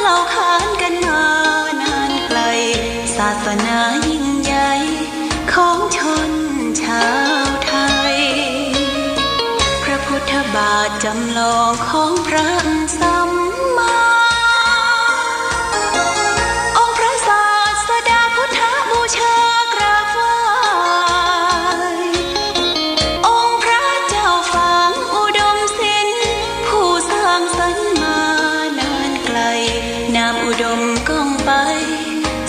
เล่าขานกันมานานไกลศาสนายิ่งใหญ่ของชนชาวไทยพระพุทธบาทจำลองของพระสัมมาองค์พระศาสดาพุทธบูชากราบไหว้องค์พระเจ้าฝางอุดมศิลป์ผู้สร้างสรรค์มานานไกลนามอุดมก้องไป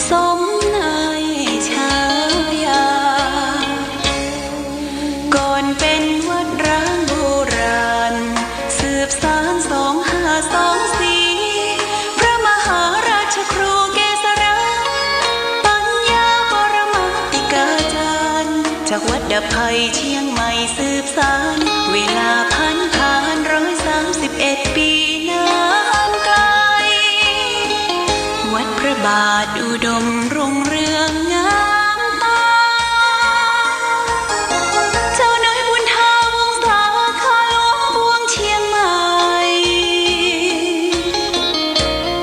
สมในฉายาก่อนเป็นวัดร้างโบราณสืบสาน2524พระมหาราชครูเกษราปัญญาปรมาติกาจารย์จากวัดดับภัยเชียงใหม่สืบสานเวลาผ่าน131 ปีนานไกลวัดพระบาทอุดมรุ่งเรืองงามตาเจ้าน้อยบุญทาวงศาข้าหลวงบวงเชียงใหม่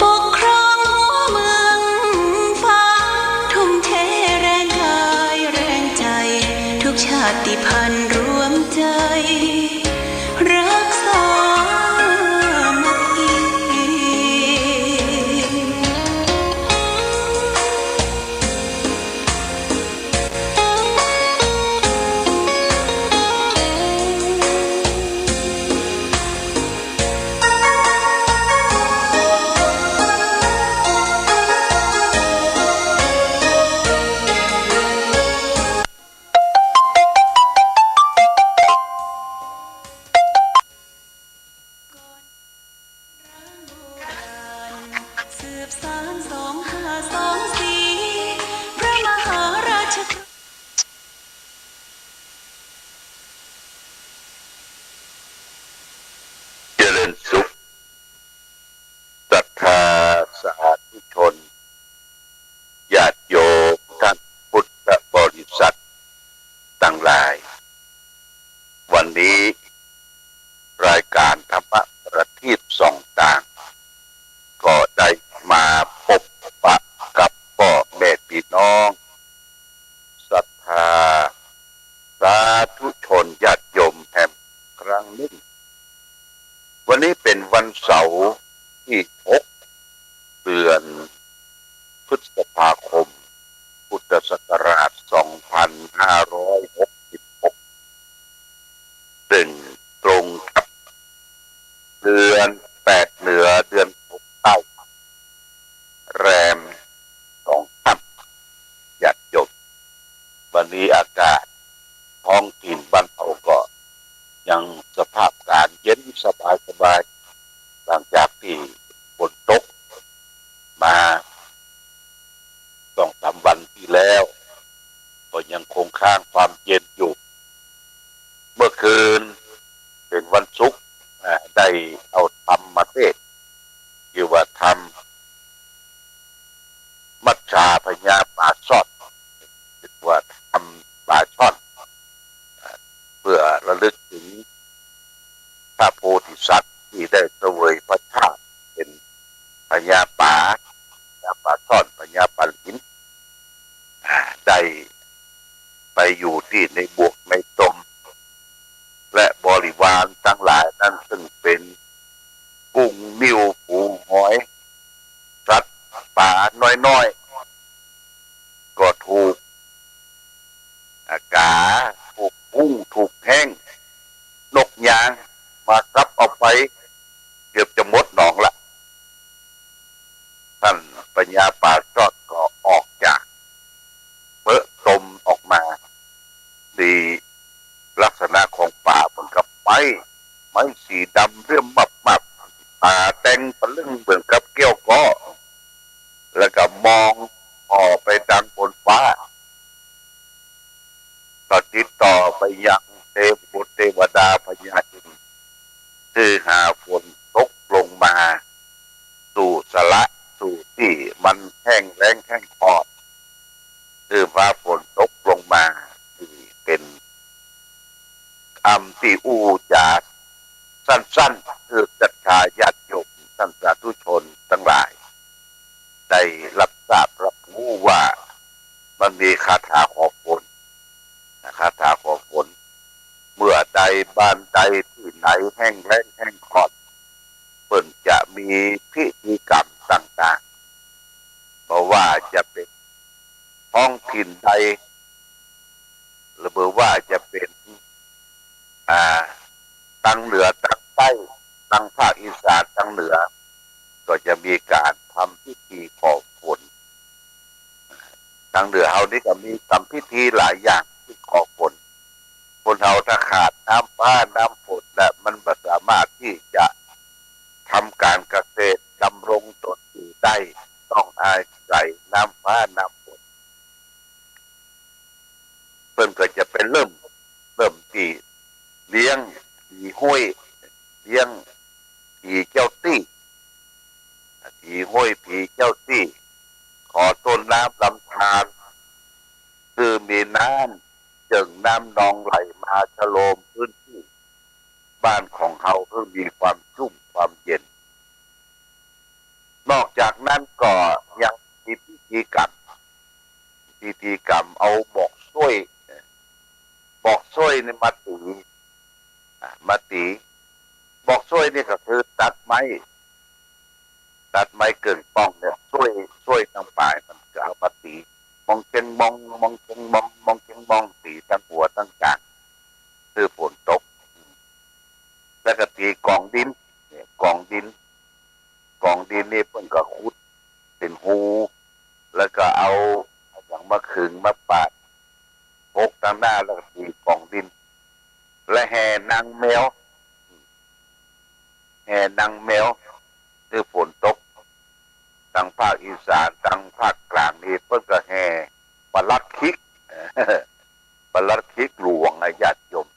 ปกครองหัวเมืองฟ้าทุ่มเทแรงกายแรงใจทุกชาติพันธุ์รวมใจรักษามัคคี สืบสาน2524พระมหาราชเจริญสุขศรัทธาสาธุชนญาติโยมท่านพุทธบริษัททั้งหลายวันนี้รายการธรรมประทีปส่องต่างก็ได้มาพบปะกับพ่อแม่พี่น้องศรัทธาสาธุชนญาติโยมแห่งครั้งหนึ่งวันนี้เป็นวันเสาร์ที่6 เดือนพฤษภาคมพุทธศักราช2566ซึ่งตรงกับเดือน8เหนือเดือน6ใต้แรม2ค่ำญาติโยมวันนี้อากาศท้องถิ่นบ้านเราก็ยังสภาพการเย็นสบายหลังจากที่ฝนตกมา2-3 วันที่แล้วก็ยังคงค้างความเย็นอยู่เมื่อคืนเป็นวันศุกร์ได้เอาธรรมมาเทศน์คือว่าธรรมมัจฉาพญาป่าซ่อนคือว่าธรรมป่าช่อนเพื่อระลึกถึงพระโพธิสัตว์ที่ได้เสวยพระชาติเป็นพญาป่าซ่อนพญาป่าหินได้ไปอยู่ที่ในบวกในตมและบริวารทั้งหลายนั้นซึ่งเป็นกุ้งนิ้วปูหอยสัตว์ป่าน้อยๆก็ถูกอากาถูกกุ้งถูกแห้งนกยางมาซับเอาไปเกือบจะหมดหนองละท่านปัญญาป่าชอดก็ออกจากเปิดตมออกมาดีลักษณะของป่าเหมือนกับไม้สีดำเรื่อมมับป่าแต่งปะลึงเหมือนกับเกี้ยวก้อแล้วก็มองออกไปทางบนฟ้าก็ติดต่อไปยังเทพบุตรเทวดาพญาอินทร์คือหาฝนตกลงมาสู่สละสู่ที่มันแห้งแล้งแห้งขอดคือฟ้าฝนตกลงมาที่เป็นคำที่อู้จาสั้นๆคือศรัทธาญาติโยมท่านสาธุชนทั้งหลาย ได้รับทราบรับรู้ว่ามันมีคาถาขอฝนคาถาขอฝนเมื่อใดบ้านใดที่ไหนแห้งแล้งแห้งขอดเปิ่นจะมีพิธีกรรมต่างๆเพราะว่าจะเป็นท้องถิ่นใดหรือว่าจะเป็นตั้งเหนือตั้งใต้ตั้งภาคอีสานตั้งเหนือก็จะมีการทำพิธีขอฝนทางเหนือเฮานี่ก็มีทำพิธีหลายอย่างที่ขอฝนคนเฮาถ้าขาดน้ำฟ้าน้ำฝนและมันไม่สามารถที่จะทำการเกษตรดำรงตนอยู่ได้ต้องอาศัยน้ำฟ้าน้ำฝนเพิ่นก็จะเป็นเริ่มที่เลี้ยงผีห้วยเลี้ยงผีเจ้าตี้ผีห้วยผีเจ้าตี้ขอต้นน้ำลำธารคือมีน้ำจึงน้ำนองไหลมาชโลมพื้นที่บ้านของเขาเพื่อมีความชุ่มความเย็นนอกจากนั้นก็ยังมีพิธีกรรมเอาบอกซ้วยนี่มาตีบอกซ้วยนี่ก็คือตัดไม้เกินป้องเนี่ยซ้วยทั้งปลายมันก็เอามาตีมองเชงมองตีทั้งหัวทั้งกลางคือฝนตกแล้วก็ตีกองดินเนี่ยกองดินนี่เพิ่นก็ขุดเป็นหูแล้วก็เอาอย่างมะขึงมาปาดพกตามหน้าแล้วก็ตีกองดินและแห่นางแมวคือฝนตกทางภาคอีสานทางภาคกลางนี่เพิ่นก็แห่ปลัดคิกหลวงญาติโยม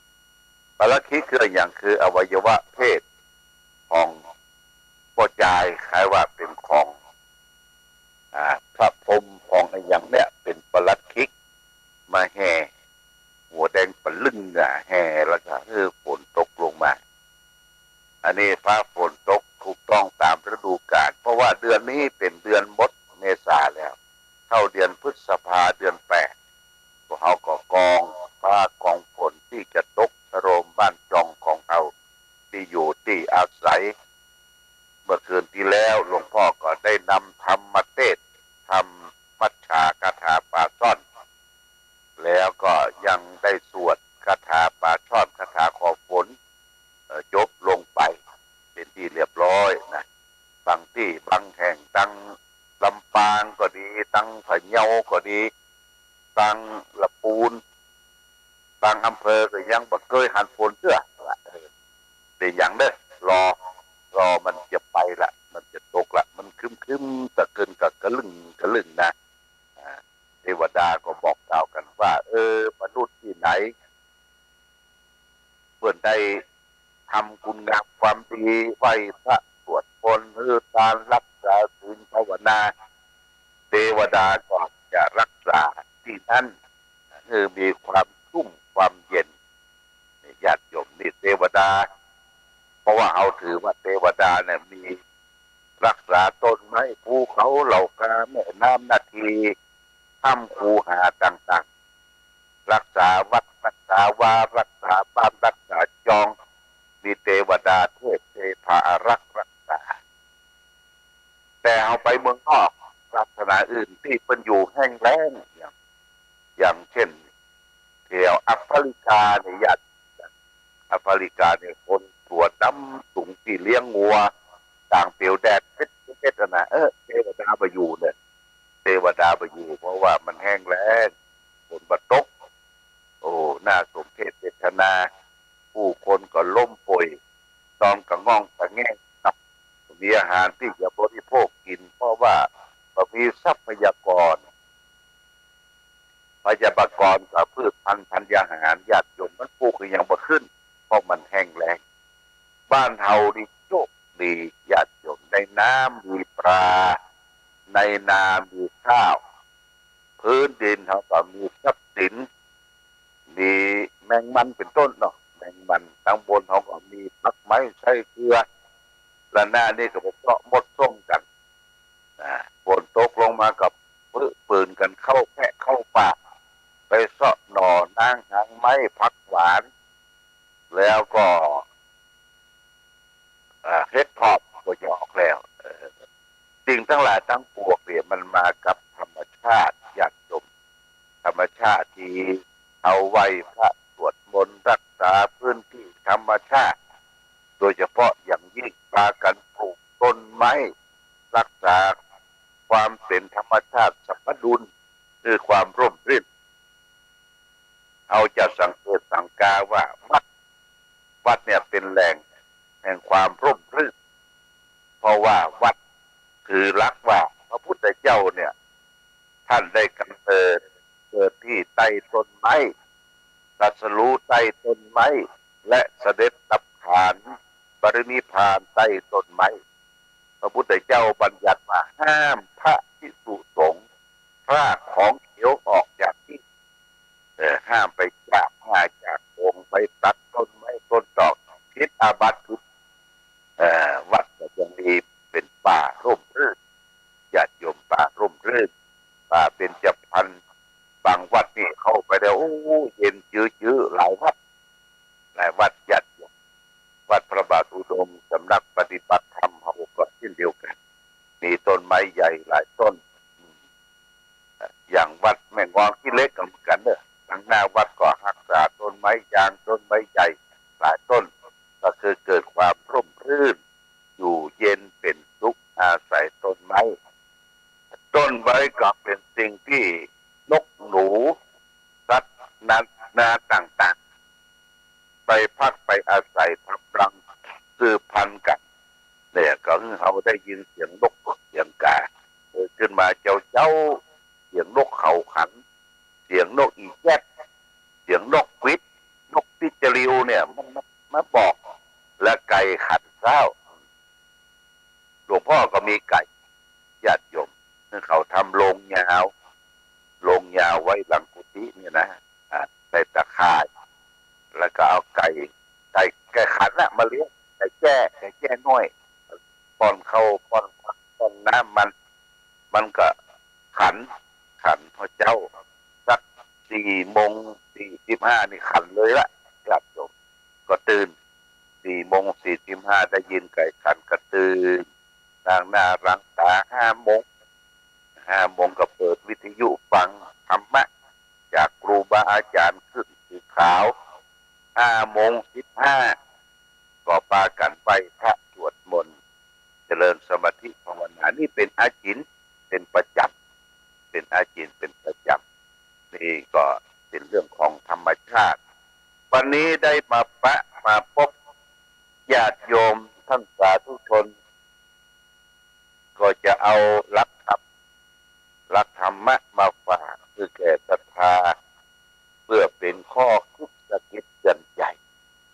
ปลัดคิกคืออย่างคืออวัยวะเพศของพ่อจายคล้ายว่าเป็นของพระพรหมของอย่างเนี้ยเป็นปลัดคิกมาแห่หัวแดงปะลึงแห่แล้วก็ฝนตกลงมาอันนี้ฟ้าฝนตกถูกต้องตามฤดูกาลเพราะว่าเดือนนี้เป็นเดือนมดเมษาแล้วเข้าเดือนพฤษภาเดือน8พวกเขาก็กองฟ้ากองฝนที่จะตกโรมบ้านจองของเขาที่อยู่ที่อาศัยเมื่อคืนที่แล้วหลวงพ่อก็ได้นำธรรมเทศทำมัชฌาคาถาปาซ่อนแล้วก็ยังได้สวดคาถาปาช่อนคาถาขอฝนจบลงไปเป็นที่เรียบร้อยนะบางที่บางแห่งตั้งลำปางก็ดีตั้งพะเยาก็ดีตั้งละปูนตั้งอำเภอก็ยังบ่เคยหันฝนเสื้อแต่อย่างเด้อรอมันจะไปละมันจะตกละมันคึมตะเกินกับกระลึงนะเทวดาก็บอกกล่าวกันว่ามนุษย์ที่ไหนเพื่อนได้ทำคุณงามความดีไหว้พระสวดมนต์ทานรักษาศีลภาวนาเทวดาก็จะรักษาที่นั้นมีความชุ่มความเย็นญาติโยมนี่เทวดาเพราะว่าเอาถือว่าเทวดาเนี่ยมีรักษาต้นไม้ภูเขาเหล่ากาแม่น้ำนาทีถ้ำคูหาต่างๆรักษาวัดรักษาวารักษาบ้านรักษาจองมีเทวดาเทพเทพาอารักษาแต่เอาไปเมืองนอกศาสนาอื่นที่เป็นอยู่แห้งแล้งอย่างเช่นแถวแอฟริกาเนี่ยญาติแอฟริกาเนี่ยคนถั่วน้ำสูงที่เลี้ยงงัวต่างเปียวแดดเพชรนะเทวดาไปอยู่เนี่ยเทวดาไปอยู่เพราะว่ามันแห้งแล้งฝนมาตกโอ้น่าสมเพชเวทนาผู้คนก็ล้มป่วยตอมกระง่องกระแง่ครับมีอาหารที่จะบริโภคกินเพราะว่ามีทรัพยากรกับพืชพันธุ์ธัญญาหารญาติโยมมันปลูกยังบ่ขึ้นเพราะมันแห้งแล้งบ้านเฮาดิโชคดีญาติโยมในน้ำมีปลาในนามีข้าวพื้นดินเขาก็มีทรัพย์สินมีแมงมันเป็นต้นเนาะแมงมันทั้งบนเขาก็มีผักไม้ใช้เกลือและหน้านี่ก็เพาะมดส้มกันฝนตกล มากับปืนกันเข้าแพะเข้าป่าไปเสาะหน่อนางหางไม้ผักหวานแล้วก็เฮ็ดพอบก็จะออกแล้วสิ่งทั้งหลายทั้งปวงเนี่ยมันมากับธรรมชาติญาติโยมธรรมชาติที่เอาไว้พระสวดมนต์รักษาพื้นที่ธรรมชาติโดยเฉพาะอย่างยิ่งพากันปลูกต้นไม้รักษาความเป็นธรรมชาติสมดุลคือความร่มรื่นเอาจะสังเกตสังกาว่าวัดเนี่ยเป็นแหล่งแห่งความร่มรื่นเพราะว่าวัดคือรักว่าพระพุทธเจ้าเนี่ยท่านได้กำเนิดเกิดที่ใต้ต้นไม้ตรัสรู้ใต้ต้นไม้และเสด็จดับขันธ์ปรินิพพานใต้ต้นไม้พระพุทธเจ้าบัญญัติว่าห้ามพระภิกษุสงฆ์พรากของเขียวออกจากที่ห้ามไปจากห้าจากองค์ไปตัดต้นไม้ต้นดอกคิดอาบัติทุกวัดก็ยังมีเป็นป่าร่มรื่นญาติโยมป่าร่มรื่นป่าเป็นจพรรณบางวัดนี่เข้าไปแล้วโอ้เย็นจื้อหลายวัดญาติโยมวัดพระบาทอุดมสำนักปฏิบัติธรรมเขาก็เช่นเดียวกันมีต้นไม้ใหญ่หลายต้นอย่างวัดแม่งอนที่เล็กกันเหมือนกันเนอะทางหน้าวัดก็รักษาต้นไม้ยางต้นไม้ใหญ่หลายต้นก็คือเกิดความร่มรื่นอยู่เย็นเป็นสุขอาศัยต้นไม้ก็เป็นสิ่งที่นกหนูสัตว์นาต่างๆไปพักไปอาศัยทำรังสืบพันธุ์กันเนี่ยก็เขาได้ยินเสียงนกเสียงกาขึ้นมาเจ้าเสียงนกเขาขันเสียงนกอีแจ๊กเสียงนกควิดนกพิจริวเนี่ยมันมาบอกและไก่ขันเช้าหลวงพ่อก็มีไก่ญาติโยมเขาทำโรงยาวไว้หลังกุฏิเนี่ยนะใส่ตะข่ายแล้วก็เอาไก่ขันน่ะมาเลี้ยงไก่แจ้น้อยป้อนเข้าป้อนน้ำมันก็ขันพระเจ้าสัก4:45นี่ขันเลยละญาติโยมก็ตื่น4:45ได้ยินไก่ขันก็ตื่นนางหน้ารังตา5 โมงก็เปิดวิทยุฟังธรรมะจากครูบาอาจารย์ขึ้นสีขาว5:15ก็ปากันไปพระสวดมนต์เจริญสมาธิภาวนานี่เป็นอาจินเป็นประจำนี่ก็เป็นเรื่องของธรรมชาติวันนี้ได้มาพบญาติโยมท่านสาธุชนก็จะเอาหลักธรรมะมาฝากคือแก่ศรัทธาเพื่อเป็นข้อคิดสะกิดเตือนใจ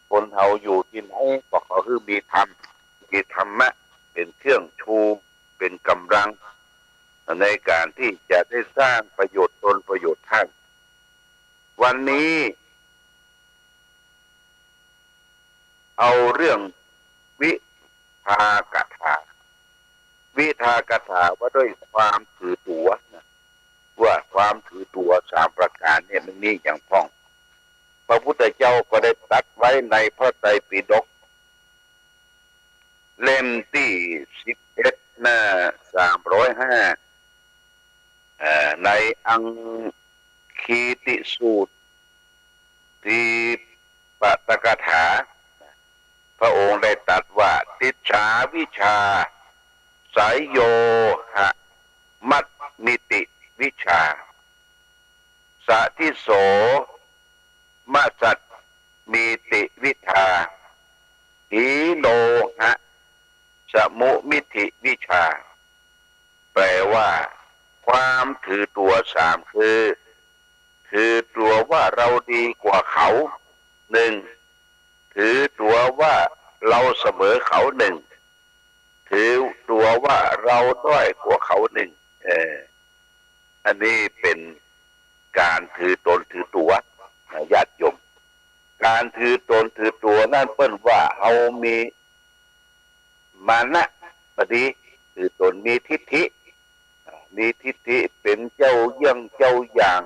คนเฮาอยู่ที่ไหนก็ขอคือมีธรรมะเป็นเครื่องชูเป็นกำลังในการที่จะได้สร้างประโยชน์ตนประโยชน์ท่านวันนี้เอาเรื่องวิทากถาว่าด้วยความถือตัวนะว่าความถือตัว3 ประการเนี่ยมันนี่อย่างพ้องพระพุทธเจ้าก็ได้ตรัสไว้ในพระไตรปิฎกเล่มที่11 หน้า 305ในอังคีติสูตรที่ปาตกถาพระองค์ได้ตรัสว่าติจฉาวิชาสายโยหะมัตนิติวิชาสะทิโสมัสัตมีติวิชาหีโนหะสมุมิติวิชาแปลว่าความถือตัว3คือถือตัวว่าเราดีกว่าเขา1ถือตัวว่าเราเสมอเขา1ถือตัวว่าเราด้อยกว่าเขา1อันนี้เป็นการถือตนถือตัวญาติโยมการถือตนถือตัวนั่นเปิ้นว่าเอามีมานะปฏิถือตนมีทิฏฐิ มีทิฏฐิเป็นเจ้าเยี่ยงเจ้าอย่าง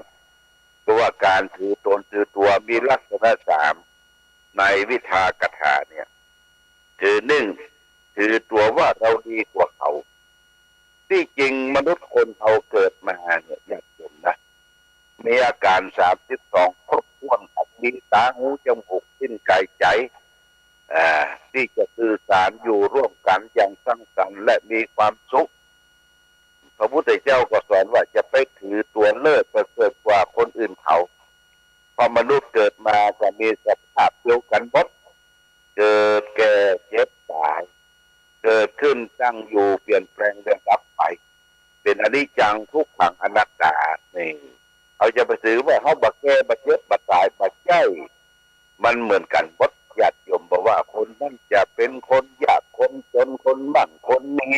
ตัวการถือตนถือตัวมีลักษณะสามในวิชากถาเนี่ยถือหนึ่งถือตัวว่าเราดีกว่าเขาที่จริงมนุษย์คนเราเกิดมาเนี่ยยากจนนะมีอาการ32ครบถ้วนมีตาหูจมูกลิ้นกายใจที่จะสื่อสารอยู่ร่วมกันอย่างสร้างสรรค์และมีความสุขพระพุทธเจ้าก็สอนว่าจะไปถือตัวเลิศประเสริฐกว่าคนอื่นเขาพอมนุษย์เกิดมาจะมีสภาพเดียวกันหมดเกิดแก่เจ็บตายเกิดขึ้นตั้งอยู่เปลี่ยนแปลงเดินดับไปเป็นอนิจจังทุกขังอนัตตานี่เขาจะไปถือว่าเขาบักแก่บักเจ็บบักตายบักใจมันเหมือนกันหมดญาติโยมบอกว่าคนนั้นจะเป็นคนยากคนจนคนมั่งคนนี้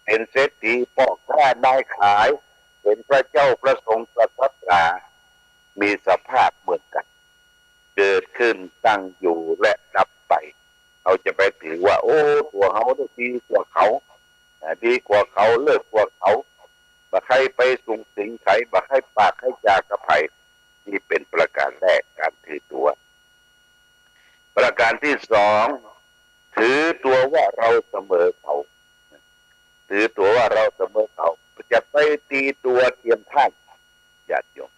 เป็นเศรษฐีพ่อค้านายขายเป็นพระเจ้าพระสงฆ์พระสัตรามีสภาพเหมือนกันเกิดขึ้นตั้งอยู่และดับไปเขาจะไปถือว่าโอ้ตัวเขาดีกว่าเขาดีกว่าเขาเลิศกว่าเขาบ่ใครไปสูงสิงใครบ่ใครปากให้จากระไผนี่เป็นประการแรกการถือตัวประการที่สองถือตัวว่าเราเสมอเขาถือตัวว่าเราเสมอเขาจะไปตีตัวเทียมท่านญาติโยม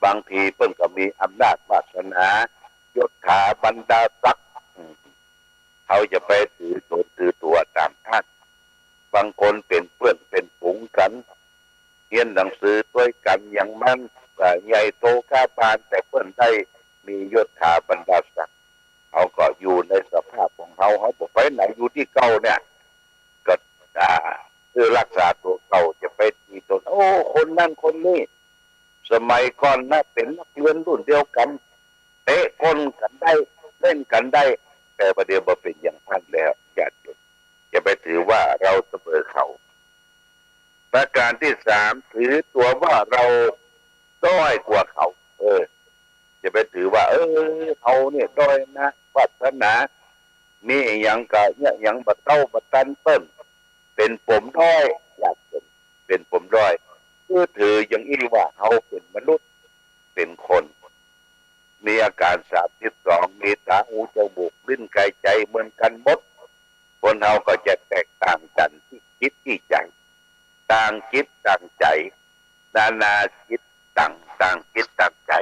บางทีเพิ่งก็มีอำนาจวาสนายศถาบรรดาศักดิ์เขาจะไปถือตัวตามท่านบางคนเป็นเพื่อนเป็นฝูงกันเรียนหนังสือด้วยกันอย่างมั่นใหญ่โตข้าพานแต่เพื่อนได้มียศถาบรรดาศักดิ์เขาก็อยู่ในสภาพของเขาบอกไปไหนอยู่ที่เก่าเนี่ยก็คือรักษาตัวเก่าจะไปตีตนโอ้คนนั่นคนนี้สมัยก่อนนะเป็นนักเรียนรุ่นเดียวกันเตะคนกันได้เล่นกันได้แต่ประเดี๋ยวมาเป็นอย่างท่านแล้วญาติโยมจะไปถือว่าเราเสมอเขาประการที่สามถือตัวว่าเราด้อยกว่าเขาจะไปถือว่าเขาเนี่ยด้อยนะวาสนานี่อย่างกะเนี่ยอย่างบัดเต้าบัดตันเปิ้นเป็นผมด้อยอยากเป็นผมด้อยคือถืออย่างอี้ว่าเขาเป็นมนุษย์เป็นคนมีอาการ32มีตาหูจมูกลิ้นกายใจเหมือนกันหมดคนเราก็จะแตกต่างกันที่คิดที่ใจต่างคิดต่างใจนาคิดต่างคิดต่างใจ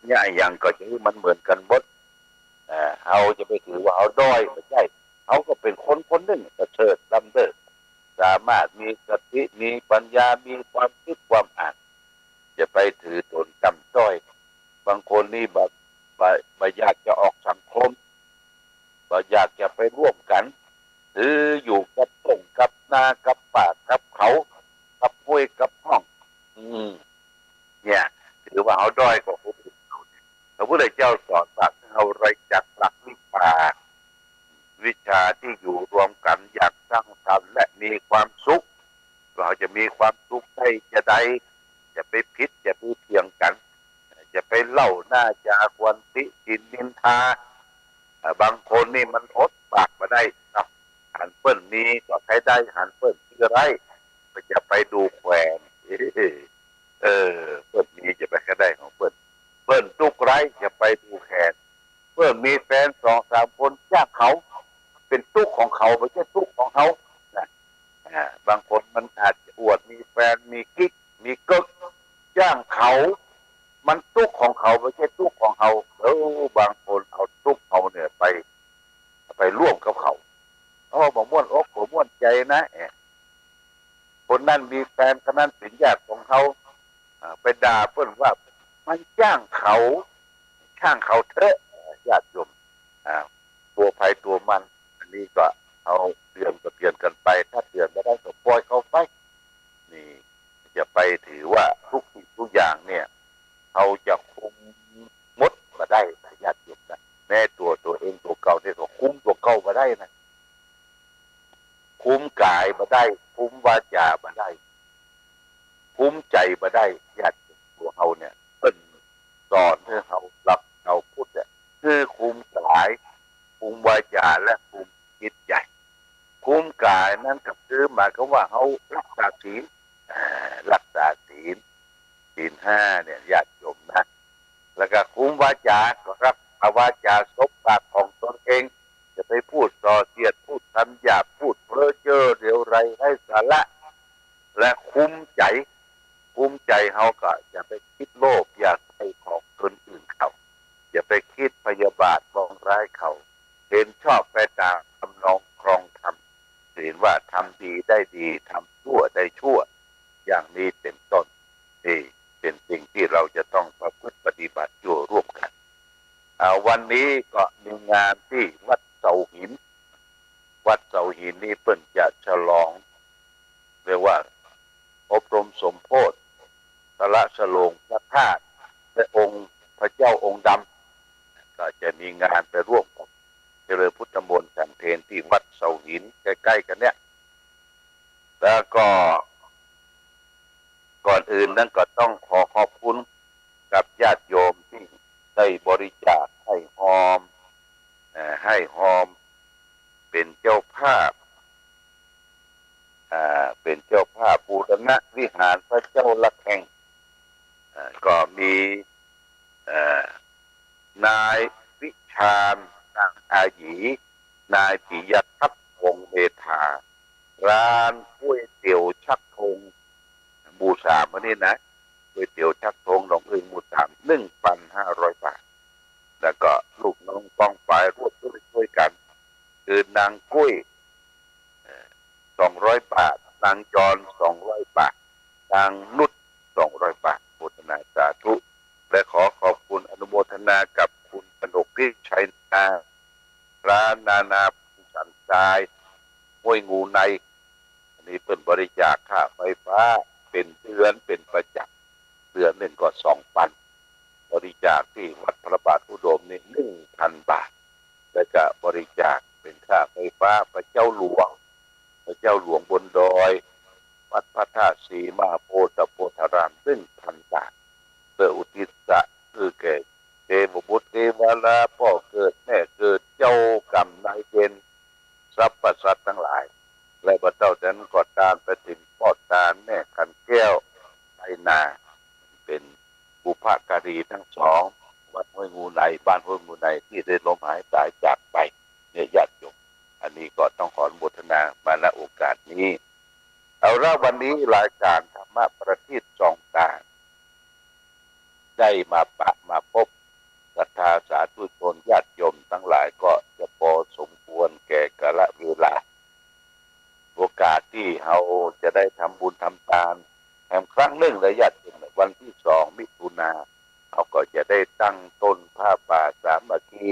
เนี่ยอย่างก็จะมันเหมือนกันหมดเขาจะไปถือว่าเขาด้อยไม่ใช่เขาก็เป็นคนหนึ่งเชิดลำเลิศสามารถมีสติมีปัญญามีความคิดความอ่านจะไปถือตนจำด้อยบางคนนี่แบบอยากจะออกสังคมอยากจะไปร่วมกันหรืออยู่กับต้งกับนากับป่ากับเขากับห้วยกับห้องเนี่ยถือว่าเขาด้อยกว่าคนอื่นพระพุทธเจ้าสอนว่าเราไรจักหลักวิชาที่อยู่รวมกันอย่างสร้างสรรค์และมีความสุขเราจะมีความสุขได้จะไปพิษจะไปเถียงกันจะไปเล่าหน้าจาควนติจินนินทาบางคนนี่มันอดปากมาได้ครับหันเปิ้ลนี้ก็ใช้ได้หันเปิ้ลที่ไรก็จะไปดูแขวนเปิ้ลนี้จะไปแค่ได้ของเปิ้ลทุกไรจะไปดูแขนเปิ้ลมีแฟน2-3คนจ้างเขาเป็นตุ๊กของเขาไม่ใช่ตุ๊กของเขานะบางคนมันอาจจะอวดมีแฟนมีกิ๊กมีกึกจ้างเขามันตุ๊กของเขาไม่ใช่ตุ๊กของเขาบางคนเอาตุ๊กเขาเนี่ยไปร่วมกับเขาบอกม่วนอกบอกม่วนใจนะคนนั้นมีแฟนคนนั้นเป็นญาติของเขาไปด่าเพื่อนว่ามันจ้างเขาเถอะญาติโยมตัวภัยตัวมันอันนี้ก็เอาเตือนกันไปถ้าเตือนไม่ได้ก็ปล่อยเขาไปนี่จะไปถือว่าทุกสิ่งทุกอย่างเนี่ยเขาจะคุมมดมาได้นะญาติโยมนะแม้ตัวเองตัวเก่าเนี่ยก็คุมตัวเก่ามาได้นะคุมกายมาได้คุมวาจามาได้คุมใจมาได้ญาติตัวเขาเนี่ยเป็นสอนให้เขาหลับเราพูดเนี่ยคือคุมกายคุมวาจาและคุมจิตใจคุมกายนั่นกับคือหมายความว่าเขารักษาศีล รักษาศีล 5เนี่ยญาติโยมนะแล้วก็คุมวาจาก็รักษาวาจาซบปากของตนเองจะไปพูดส่อเสียดพูดคำหยาบพูดเพ้อเจ้อเดี๋ยวไรให้สาระและคุมใจเขาก็อย่าไปคิดโลภอยากให้ของคนอื่นเขาอย่าไปคิดพยาบาทมองร้ายเขาเห็นชอบไปตามทำนองครองธรรมเห็นว่าทำดีได้ดีทำชั่วได้ชั่วอย่างนี้เป็นต้นนี่เป็นสิ่งที่เราจะต้องประพฤติปฏิบัติอยู่ร่วมกันวันนี้ก็มีงานที่วัดเสาหินนี่เพิ่นจะฉลองเรียกว่าอบรมสมโภชสละสโลงพระธาตุและองค์พระเจ้าองค์ดำก็จะมีงานไปร่วมกับเจริญพุทธมนต์ฉันเพลที่วัดเสาหินใกล้ๆกันเนี่ยแล้วก็ก่อนอื่นนั้นก็ต้องขอขอบคุณกับญาติโยมที่ได้บริจาคให้หอมเป็นเจ้าภาพบูรณะวิหารพระเจ้าละแข่งก็มีนายวิชาญนางอาหยีนายปิยทัศน์วงศ์เมธาร้านก๋วยเตี๋ยวชักธงหมู่ 3วันนี้นะก๋วยเตี๋ยวชักธงหนองอึ่งหมู่ 3 1,500 บาทแล้วก็ลูกน้องป้องฝ่ายร่วมช่วยกันคือนางกุ้ย200 บาทนางจร200 บาทนางนุช200 บาทโมทนาสาธุและขอขอบคุณอนุโมทนากับคุณกนกพิชัยนาร้านนานาสันทรายห้วยงูในอันนี้เป็นบริจาคค่าไฟฟ้าเป็นเดือนเป็นประจำเดือนหนึ่งก็2,000บริจาคที่วัดพระบาทอุดมนี่ 1,000 บาทและก็บริจาคเป็นค่าไฟฟ้าพระเจ้าหลวงบนดอยวัดพระธาตุศรีมหาโพธิ์โพธาราม1,000 บาทเพื่ออุทิศคือแก่เทวบุตรเทวดาพ่อเกิดแม่เกิดเจ้ากรรมนายเวรสรรพสัตว์ทั้งหลายและพระเจ้านั้นก็ตามไปถึงพ่อตาแม่ขันแก้วไทนาเป็นบุพการีทั้งสองวัดห้วยงูในบ้านห้วยงูในที่ได้ล้มหายตายจากไปเนี่ยญาติโยมอันนี้ก็ต้องขออนุโมทนามาณโอกาสนี้เอาละวันนี้รายการธรรมะประทีปส่องตาได้มาพบศรัทธาสาธุชนญาติโยมทั้งหลายก็จะพอสมควรแก่กาลเวลาโอกาสที่เราจะได้ทำบุญทำทานแห่งครั้งหนึ่งเลยญาติโยมวันที่2 มิถุนายนเราก็จะได้ตั้งต้นผ้าป่าสามัคคี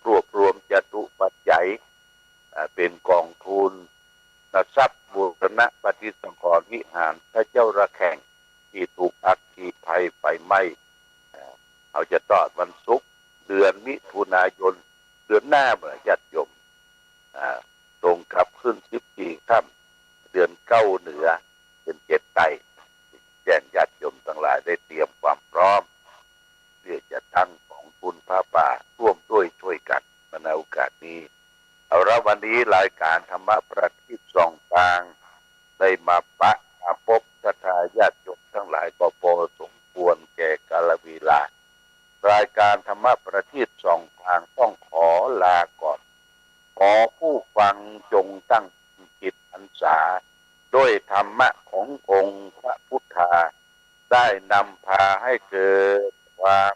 รวบรวมจตุปัจจัยเป็นกองทุนทรัพย์บูรณะปฏิสังขรณ์วิหารพระเจ้าระแข่งที่ถูกอัคคีภัยไฟไหม้เราจะตอดวันศุกร์เดือนมิถุนายนเดือนหน้าเมื่อญาติโยมตรงกับขึ้น14 ค่ำเดือน9เหนือเป็น7ไต่แจ้งญาติโยมทั้งหลายได้เตรียมความพร้อมเพื่อจะตั้งของทุนผ้าป่าร่วมด้วยช่วยกันในโอกาสนี้เอาละวันนี้รายการธรรมะประทีปส่องทางได้มาพบศรัทธาญาติโยมทั้งหลายก็พอสมควรแก่กาลเวลารายการธรรมะประทีปส่องทางต้องขอลาก่อนขอผู้ฟังจงตั้งจิตพรรษาด้วยธรรมะขององค์พระพุทธาได้นำพาให้เกิดความ